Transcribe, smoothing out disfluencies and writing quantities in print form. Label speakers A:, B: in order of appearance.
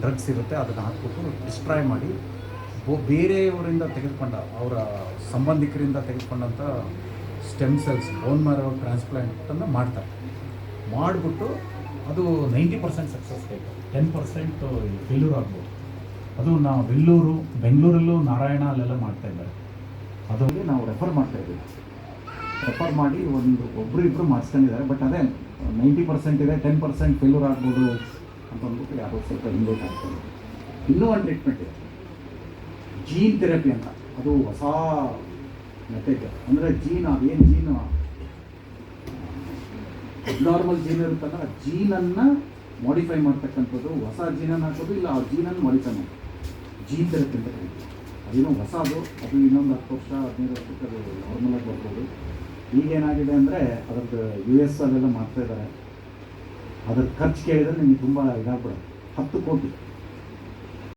A: Drugs ಇರುತ್ತೆ, ಅದನ್ನು ಹಾಕ್ಬಿಟ್ಟು ಡಿಸ್ಟ್ರಾಯ್ ಮಾಡಿ ಬೇರೆಯವರಿಂದ ತೆಗೆದುಕೊಂಡ ಅವರ ಸಂಬಂಧಿಕರಿಂದ ತೆಗೆದುಕೊಂಡಂಥ ಸ್ಟೆಮ್ ಸೆಲ್ಸ್ ಬೋನ್ ಮ್ಯಾರೋ ಟ್ರಾನ್ಸ್ಪ್ಲಾಂಟನ್ನು ಮಾಡ್ತಾರೆ. ಮಾಡಿಬಿಟ್ಟು ಅದು 90% ಸಕ್ಸಸ್ ರೇಟ್, 10% ಫೇಲ್ಯೂರ್ ಆಗ್ಬೋದು. ಅದು ನಾವು ಬೆಂಗಳೂರಲ್ಲೂ ನಾರಾಯಣ ಅಲ್ಲೆಲ್ಲ ಮಾಡ್ತಾಯಿದ್ದಾರೆ. ಅದಕ್ಕೆ ನಾವು ರೆಫರ್ ಮಾಡ್ತಾಯಿದ್ದೀವಿ. ರೆಫರ್ ಮಾಡಿ ಒಬ್ಬರು ಇಬ್ಬರು ಮಾಡಿಸ್ಕೊಂಡಿದ್ದಾರೆ. ಬಟ್ ಅದೇ 90% ಇದೆ, 10% ಫೇಲ್ಯೂರ್ ಆಗ್ಬೋದು ಅಂತ ಅಂದ್ಬಿಟ್ಟು ಯಾವುದೋ ಸ್ವಲ್ಪ ಹಿಂದೇಟ್ ಆಗ್ತದೆ. ಇನ್ನೂ ಒಂದು ಟ್ರೀಟ್ಮೆಂಟ್ ಇದೆ, ಜೀನ್ ಥೆರಪಿ ಅಂತ. ಅದು ಹೊಸ ಮೆಥಡ್. ಅಂದರೆ ಅದೇನು ಜೀನು ಅಬ್ನಾರ್ಮಲ್ ಜೀನ್ ಇರುತ್ತಲ್ಲ, ಆ ಜೀನನ್ನು ಮಾಡಿಫೈ ಮಾಡ್ತಕ್ಕಂಥದ್ದು, ಹೊಸ ಜೀನನ್ನು ಹಾಕೋದು, ಇಲ್ಲ ಆ ಜೀನನ್ನು ಮಾಡಿಫೈ ಮಾಡೋದು, ಜೀನ್ ಥೆರಪಿ ಅಂತ ಕರೀತೀವಿ. ಅದೇನೋ ಹೊಸದು. ಅದು ಇನ್ನೊಂದು 10 ವರ್ಷ 15 ವರ್ಷಕ್ಕೆ ಅದು ನಾರ್ಮಲಾಗಿ ಬರ್ಬೋದು. ಈಗೇನಾಗಿದೆ ಅಂದರೆ ಅದರದ್ದು US ಅಲ್ಲೆಲ್ಲ ಮಾಡ್ತಾಯಿದ್ದಾರೆ. ಅದ್ರ ಖರ್ಚು ಕೇಳಿದರೆ ನಿಮಗೆ ತುಂಬ ಇದಾಗ್ಬಿಡೋದು. 10 ಕೋಟಿ